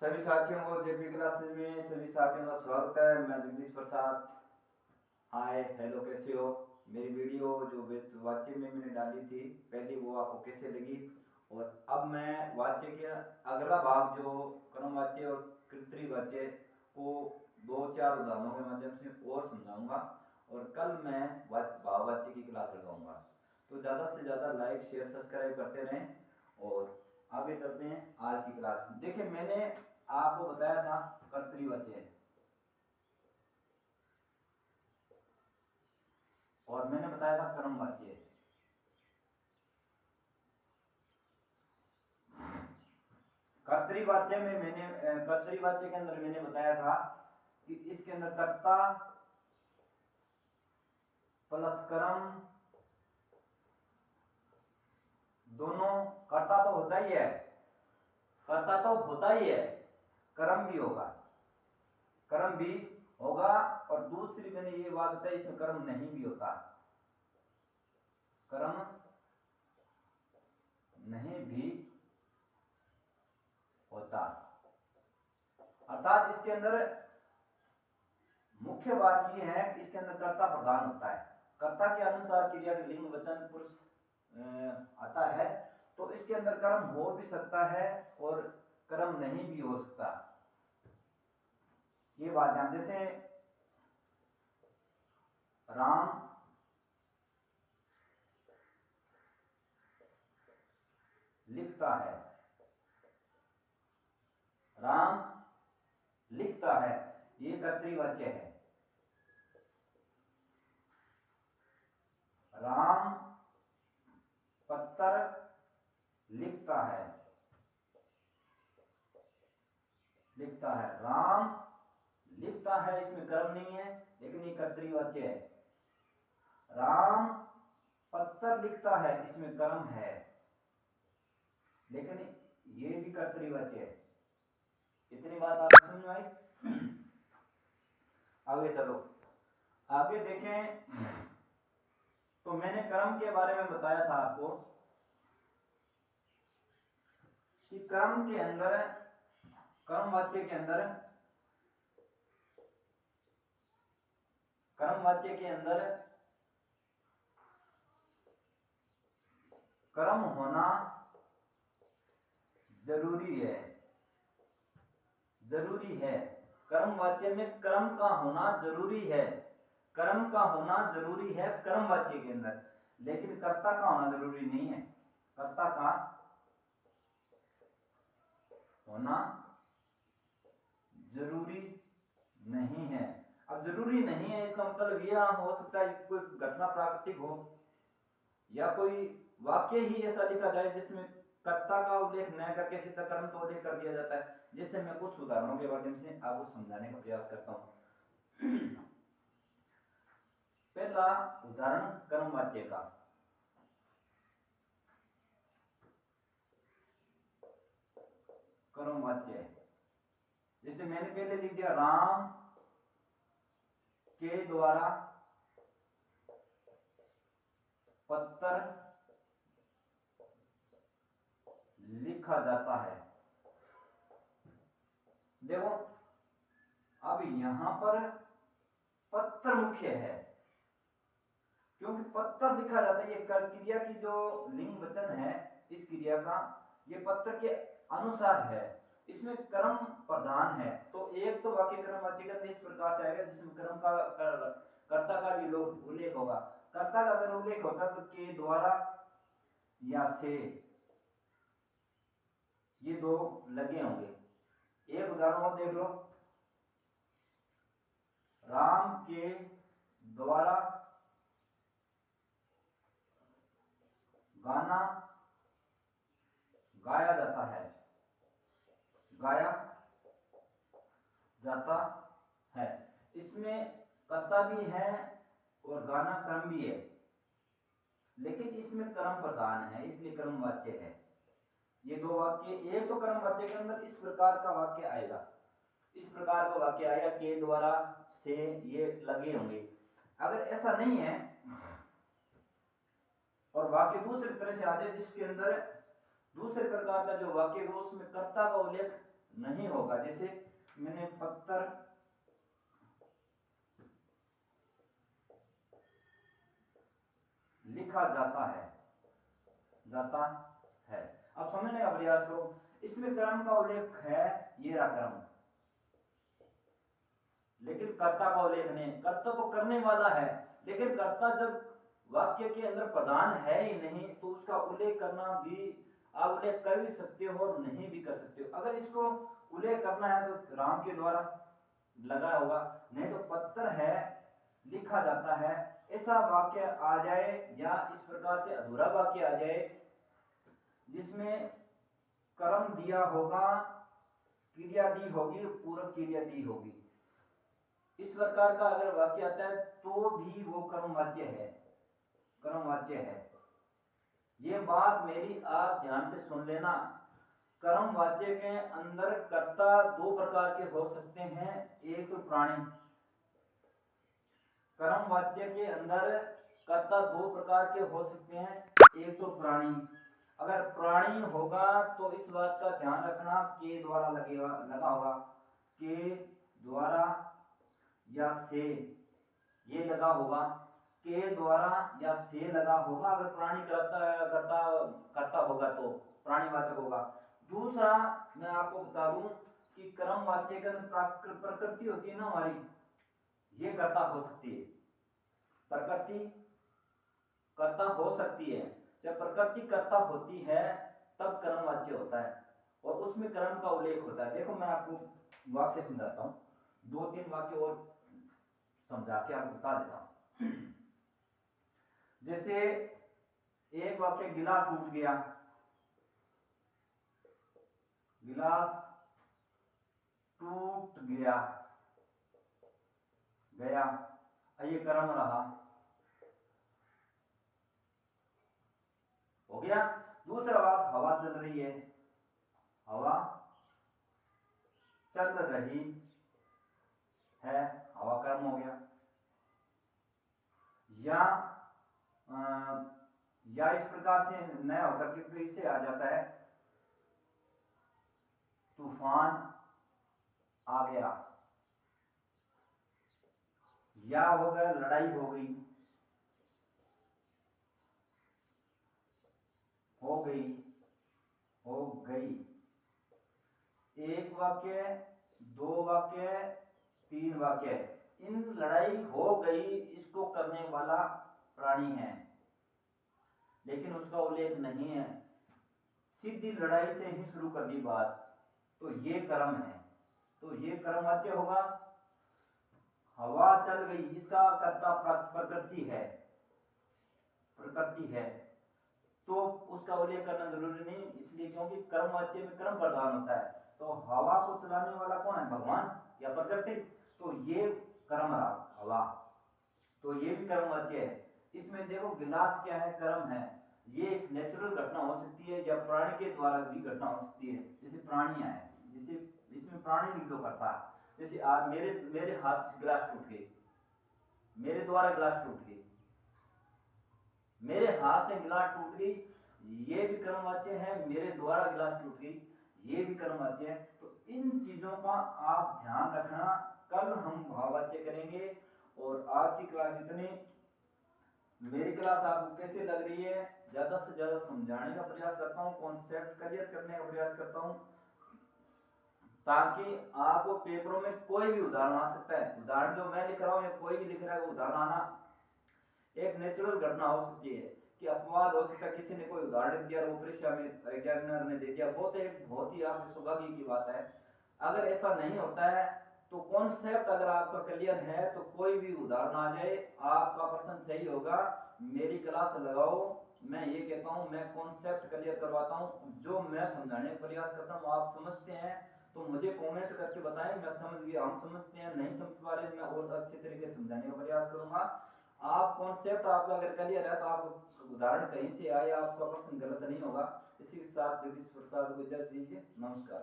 सभी साथियों को जेपी क्लासेस में सभी साथियों का स्वागत है। मैं जगदीश प्रसाद। हाय हेलो, कैसे हो? मेरी वीडियो जो वाच्य में मैंने डाली थी पहले, वो आपको कैसे लगी? और अब मैं वाच्य के अगला भाग जो क्रम वाच्य और कृत्रिम वाच्य को दो चार उदाहरणों के माध्यम से और समझाऊंगा, और कल मैं भाव वाच्य की क्लास लगाऊंगा। तो ज़्यादा से ज़्यादा लाइक शेयर सब्सक्राइब करते रहें और आगे चलते हैं आज की क्लास में। देखिए, मैंने आपको बताया था कर्तृवाच्य और मैंने बताया था क्रमवाच्य। कर्तृवाच्य में कर्तृवाच्य के अंदर मैंने बताया था कि इसके अंदर कर्ता प्लस कर्म, दोनों कर्ता तो होता ही है, कर्म भी होगा, और दूसरी मैंने ये बात बताई, इसमें कर्म नहीं भी होता, कर्म नहीं भी होता। अर्थात इसके अंदर मुख्य बात यह है कि इसके अंदर कर्ता प्रधान होता है। कर्ता के अनुसार क्रिया के लिंग वचन पुरुष आता है, तो इसके अंदर कर्म हो भी सकता है और कर्म नहीं भी हो सकता। ये बात ध्यान, जैसे राम लिखता है, राम लिखता है, ये कर्तृवाच्य है। राम पत्थर लिखता है, राम लिखता है, इसमें कर्म नहीं है लेकिन ये कर्तृवाच्य है। राम पत्थर लिखता है, इसमें कर्म है लेकिन ये भी कर्तृवाच्य है। इतनी बात आप समझ में आई? आगे चलो, आगे देखें। तो मैंने कर्म के बारे में बताया था आपको कि कर्म के अंदर, कर्मवाच्य के अंदर कर्म होना जरूरी है, कर्मवाच्य में कर्म का होना जरूरी है, कर्मवाच्य के अंदर, लेकिन कर्ता का होना जरूरी नहीं है, कर्ता का होना जरूरी नहीं है। अब जरूरी नहीं है, इसका मतलब यह हो सकता है कोई घटना प्राकृतिक हो या कोई वाक्य ही ऐसा लिखा जाए जिसमें कर्ता का उल्लेख न करके सीधा कर्म का उल्लेख कर दिया जाता है, जिससे मैं कुछ उदाहरणों के माध्यम से आपको समझाने का प्रयास करता हूं। पहला उदाहरण कर्मवाच्य का। कर्मवाच्य जैसे मैंने पहले लिख दिया, राम के द्वारा पत्र लिखा जाता है। देखो, अब यहां पर पत्र मुख्य है क्योंकि पत्र लिखा जाता है। ये क्रिया की जो लिंग वचन है इस क्रिया का, ये पत्र के अनुसार है, इसमें कर्म प्रधान है। तो एक तो वाक्य कर्मवाच्य का इस प्रकार से आएगा जिसमें कर्म का कर्ता का भी उल्लेख होगा। कर्ता का अगर उल्लेख होता तो के द्वारा या से, ये दो लगे होंगे। एक उदाहरण और देख लो, राम के द्वारा गाना गाया जाता है, इसमें कर्ता भी है और गाना कर्म भी है, लेकिन इसमें कर्म प्रधान है इसलिए कर्मवाच्य है। ये दो वाक्य, एक तो कर्मवाच्य के अंदर इस प्रकार का वाक्य आएगा, के द्वारा से, ये लगे होंगे। अगर ऐसा नहीं है और वाक्य दूसरी तरह से आ जाए जिसके अंदर दूसरे प्रकार का जो वाक्य हो उसमें कर्ता का उल्लेख नहीं होगा। जैसे मैंने पत्थर लिखा जाता है, जाता है। अब समझने का प्रयास करो, इसमें कर्म का उल्लेख है, ये रहा कर्म, लेकिन कर्ता का उल्लेख नहीं। कर्ता तो करने वाला है, लेकिन कर्ता जब वाक्य के अंदर प्रधान है ही नहीं तो उसका उल्लेख करना भी, आप उल्लेख कर भी सकते हो और नहीं भी कर सकते हो। अगर इसको उल्लेख करना है तो राम के द्वारा लगा होगा, नहीं तो पत्थर है लिखा जाता है, ऐसा वाक्य आ जाए, या इस प्रकार से अधूरा वाक्य आ जाए जिसमें कर्म दिया होगा, क्रिया दी होगी, पूरक क्रिया दी होगी, इस प्रकार का अगर वाक्य आता है तो भी वो कर्मवाच्य है, कर्मवाच्य है। ये बात मेरी आप ध्यान से सुन लेना। कर्मवाच्य के अंदर कर्ता दो प्रकार के हो सकते हैं, एक तो प्राणी। कर्मवाच्य के अंदर कर्ता दो प्रकार के हो सकते हैं, एक तो प्राणी। अगर प्राणी होगा तो इस बात का ध्यान रखना के द्वारा लगेगा, लगा होगा, के द्वारा या से, ये लगा होगा, के द्वारा या से लगा होगा। अगर प्राणी करता होगा तो प्राणीवाचक होगा। दूसरा मैं आपको बता दूं कि कर्मवाच्य के प्रकृति होती है ना हमारी, ये कर्ता हो सकती है, प्रकृति कर्ता हो सकती है। जब प्रकृति कर्ता होती है तब कर्मवाच्य होता है और उसमें कर्म का उल्लेख होता है। देखो मैं आपको वाक्य समझाता हूँ, दो तीन वाक्य और समझा के आपको बता देता हूँ। जैसे एक वाक्य, गिलास टूट गया, गिलास टूट गया, गया, ये कर्म रहा, हो गया। दूसरा बात, हवा चल रही है, हवा चल रही है, हवा कर्म हो गया। या इस प्रकार से नया होकर के इससे आ जाता है, तूफान आ गया, या हो गया लड़ाई हो गई, हो गई, हो गई। एक वाक्य, दो वाक्य, तीन वाक्य। इन लड़ाई हो गई इसको करने वाला प्राणी है, लेकिन उसका उल्लेख नहीं है, सीधी लड़ाई से ही शुरू कर दी बात, तो ये कर्म है, तो ये कर्मवाच्य होगा। हवा चल गई, इसका कर्ता प्रकृति है, प्रकृति है, तो उसका उल्लेख करना जरूरी नहीं, इसलिए क्योंकि कर्मवाच्य में कर्म प्रधान होता है। तो हवा को चलाने वाला कौन है, भगवान या प्रकृति, तो ये कर्म रहा हवा, तो ये भी कर्मवाच्य है। इसमें देखो गिलास क्या है, कर्म है, ये एक नेचुरल घटना हो सकती है या प्राणी के द्वारा भी घटना हो सकती है। जैसे प्राणी है, जैसे इसमें प्राणी लिख दो करता, जैसे आज मेरे हाथ से गिलास टूट गई, मेरे द्वारा गिलास टूट गई, मेरे हाथ से गिलास टूट गई, ये भी कर्मवाच्य है। मेरे द्वारा गिलास टूट गई, ये भी कर्मवाच्य है। तो इन चीजों का आप ध्यान रखना, कल हम भाववाच्य करेंगे। और आज की क्लास इतनी। मेरी क्लास आपको कैसे लग रही है, ज्यादा से ज्यादा समझाने का प्रयास करता हूँ, कॉन्सेप्ट क्लियर करने का प्रयास करता हूँ, ताकि आपको पेपरों में कोई भी उदाहरण आ सकता है। उदाहरण जो मैं लिख रहा हूँ या कोई भी लिख रहा है, वो उदाहरण आना एक नेचुरल घटना हो सकती है कि अपवाद हो सकता है, किसी ने कोई उदाहरण दिया और वो परीक्षा में एग्जामिनर ने दे दिया, बहुत ही आपके सौभाग्य की बात है। अगर ऐसा नहीं होता है तो कॉन्सेप्ट अगर आपका क्लियर है तो कोई भी उदाहरण आ जाए आपका प्रश्न सही होगा। मेरी क्लास लगाओ, मैं ये कहता हूँ, मैं कॉन्सेप्ट क्लियर करवाता हूँ, जो मैं समझाने का प्रयास करता हूँ आप समझते हैं तो मुझे कमेंट करके बताएं, मैं समझ गया, हम समझते हैं, नहीं समझ पा रहे मैं और अच्छे तरीके से समझाने का प्रयास करूंगा। आप कॉन्सेप्ट आपका अगर क्लियर है तो आप उदाहरण कहीं से आए, आपका प्रश्न गलत नहीं होगा। इसी के साथ जगदीश प्रसाद को इजाजत दीजिए, नमस्कार।